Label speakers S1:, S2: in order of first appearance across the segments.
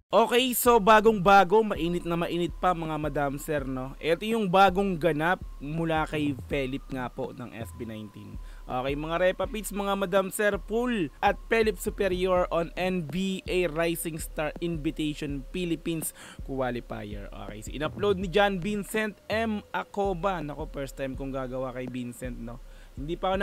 S1: Okay, so bagong-bago, mainit pa mga madam sir, no? Ito yung bagong ganap mula kay Philip nga po ng SB19. Okay, mga repapits, mga madam sir, full at Philip Superior on NBA Rising Star Invitation Philippines Qualifier. Okay, so in-upload ni John Vincent M. Acoba. Nako, first time kong gagawa kay Vincent, no? Hindi pa ako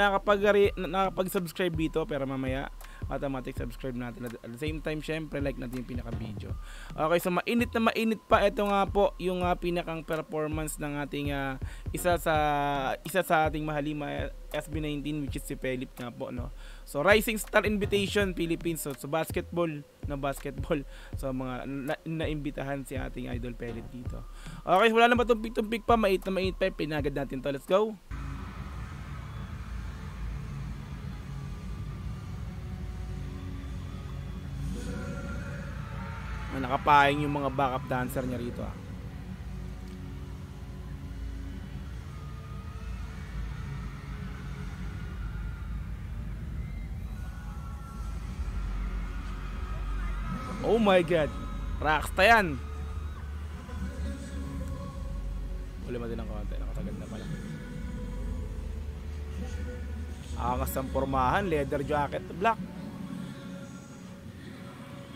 S1: nakapag-subscribe dito, pero mamaya automatic subscribe natin. At the same time, syempre, like natin yung pinaka-video. Okay, so mainit pa. Ito nga po yung pinakang performance ng ating isa sa ating mahalima SB19, which is si Philip nga po, no? So Rising Star Invitation Philippines, so basketball. So mga naimbitahan si ating idol Philip dito. Okay, wala na matumpik-tumpik pa, mainit pa, pinagad natin to. Let's go. Nakapahing yung mga backup dancer niya rito. Oh my god, Raksta yan. Uli mo din ng konti, nakatagal na pala. Angas ang pormahan, leather jacket, black.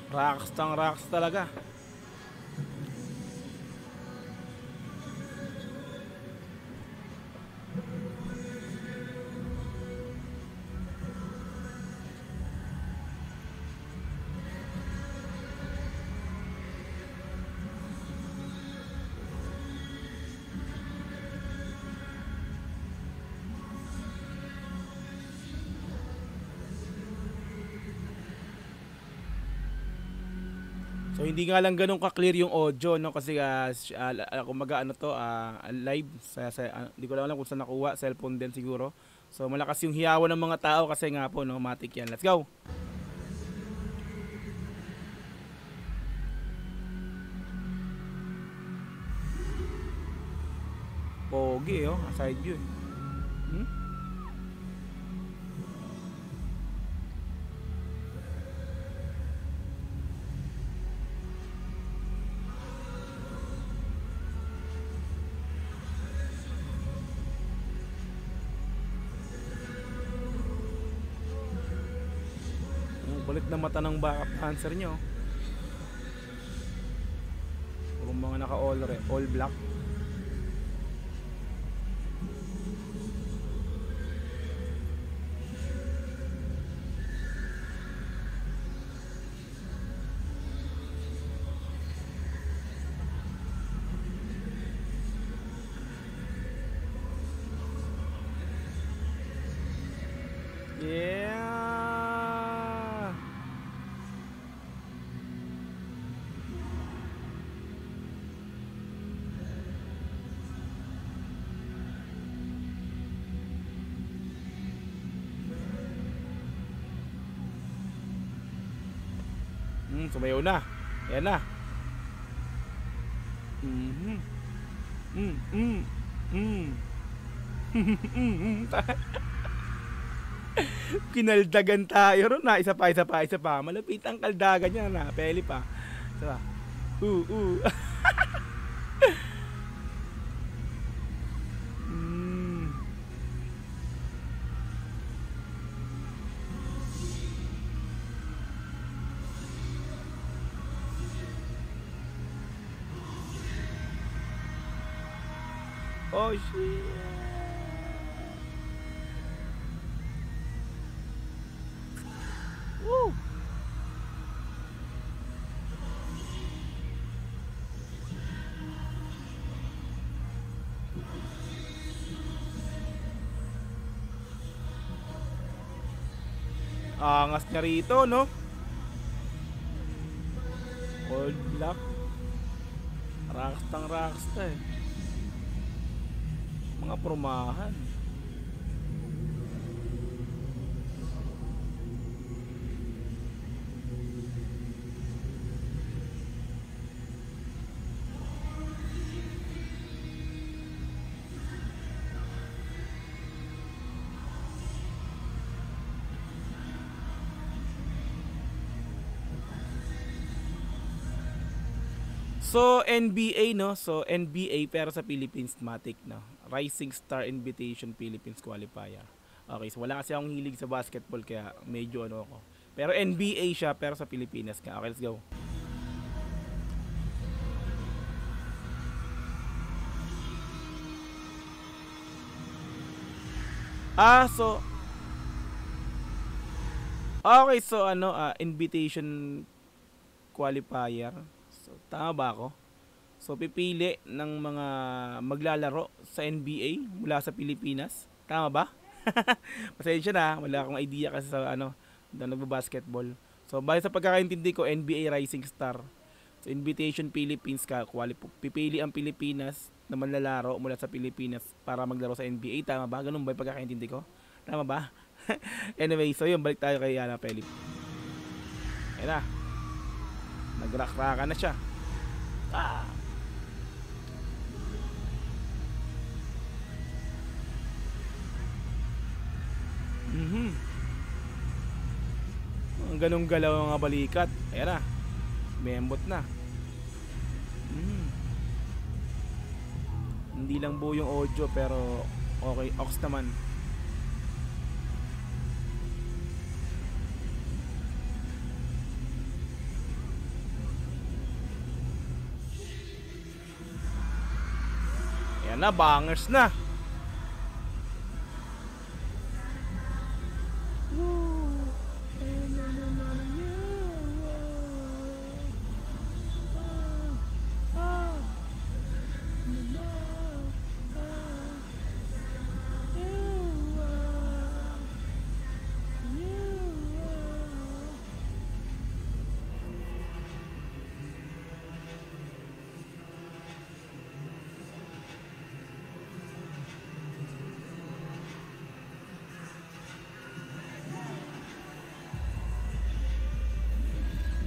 S1: Rocks talaga. So hindi nga lang ganun ka-clear yung audio, no, kasi kumaga ano to, live hindi ko lang alam kung saan nakuha, cellphone din siguro. So malakas yung hiyawan ng mga tao kasi nga po, no, matik yan. Let's go. Pogi, oh, side view. Kulit na mata ng backup dancer nyo. Puro mga naka all black. Yeah. Sumayaw na. Ayan na. Kinaldagan tayo ron na. Isa pa. Malapit ang kaldagan niya na. Peli pa. Diba? Oh shit. Woo. Angas niya rito, no? Old black. Raksta eh. Mga pormahan. So NBA, no? So NBA pero sa Philippines Matic, no? Rising Star Invitation Philippines Qualifier. Okay, so wala kasi akong hilig sa basketball kaya medyo ano ako. Pero NBA siya pero sa Pilipinas ka. Okay, let's go. So okay, so ano, invitation qualifier. So tama ba ako? So pipili ng mga maglalaro sa NBA mula sa Pilipinas. Tama ba? Pasensya na, wala akong idea kasi sa ano, na nagba-basketball. So base sa pagkakaintindi ko, NBA Rising Star. So Invitation Philippines ka, pipili ang Pilipinas na manlalaro mula sa Pilipinas para maglaro sa NBA. Tama ba? Ganun ba yung pagkakaintindi ko? Tama ba? Anyway, so yun, balik tayo kay Ana Philip. Ayan na. Nagrak-raka na siya. Ang ganong galaw ng mga balikat. Ayan na. Membot na. Hindi lang buo yung audio pero okay, aux naman. Ayan na, bangers na.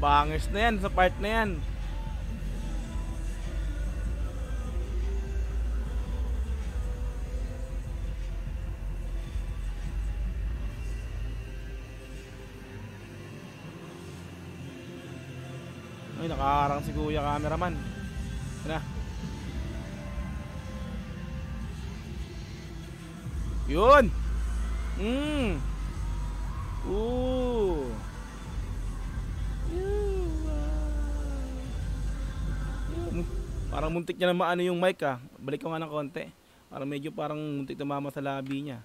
S1: Bangers na yan sa part na yan. Ay, nakaharang si Kuya Cameraman. Yan na. Yun. Parang muntik niya na maano yung mic ah. Balik ko nga ng konti. Parang medyo parang muntik na mama sa labi niya.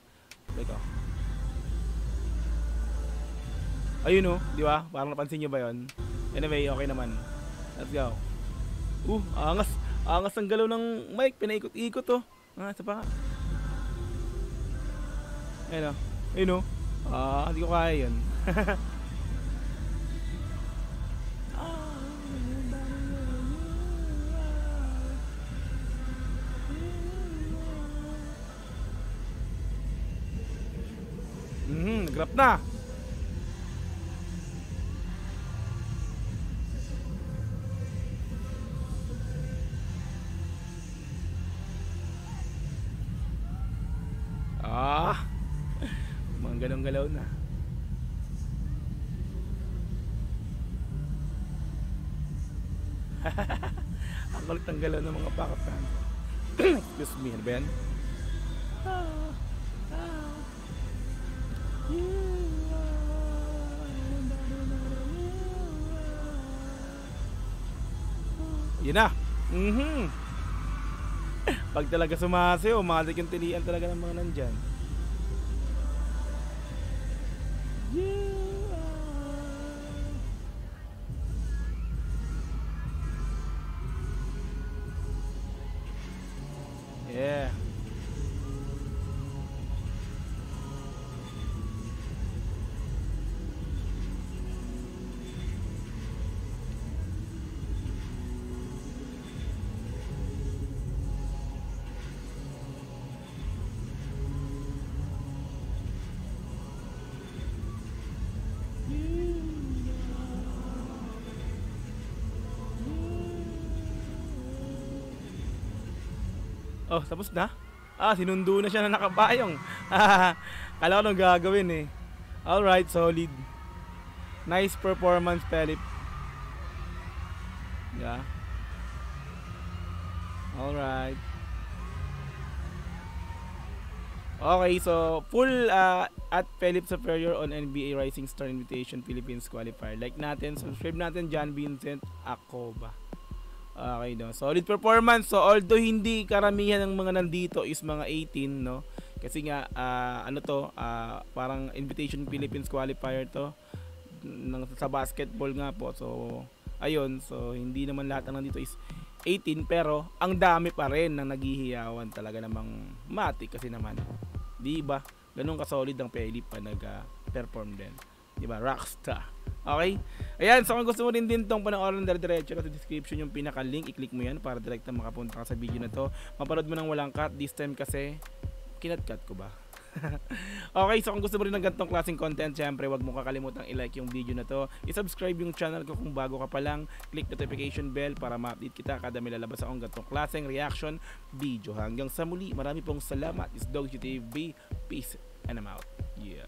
S1: Balik ko. Ayun oh, di ba? Parang napansin niyo ba yon? Anyway, okay naman. Let's go. Angas. Angas ang galaw ng mic. Pinaikot-ikot oh. Isa pa. Ayun oh. Ayun oh. Hindi ko kaya yun. Grab na. Mga galong-galaw na. Ang kulit ang galaw ng mga backup fans. Excuse me, ano ba yan? Yun na. Pag talaga sumasayo, umatik yung tilian talaga ng mga nandyan. Yeah. Oh, tapos na? Sinundo na siya na nakabayong. Kala ko nang gagawin eh. Alright, solid. Nice performance, Philip. Yeah. Alright. Okay, so full at Philip Superior on NBA Rising Star Invitation Philippines Qualifier. Like natin, subscribe natin John Vincent Acoba. Okay, no. Solid performance. So although hindi karamihan ng mga nandito is mga 18, no. Kasi nga ano to, parang Invitation Philippines Qualifier to sa basketball nga po. So ayun, so hindi naman lahat ng nandito is 18 pero ang dami pa rin na naghihiyawan talaga namang mati kasi naman. 'Di ba? Ganun ka solid ang Philip pa nag-perform din. 'Di ba? Rockstar. Okay? Ayan, so kung gusto mo rin din tong panoorin dire-diretso sa description yung pinaka-link, i-click mo 'yan para direkta makapunta ka sa video na to. Mapanood mo nang walang cut this time kasi kinat-cut ko ba? Okay, so kung gusto mo rin ng ganitong klaseng content, syempre wag mo kakalimutang i-like yung video na to, i-subscribe yung channel ko kung bago ka pa lang, click notification bell para ma-update kita kada may lalabas akong ganitong klaseng reaction video. Hanggang sa muli, marami pong salamat. It's Dog TV. Peace and I'm out. Yeah.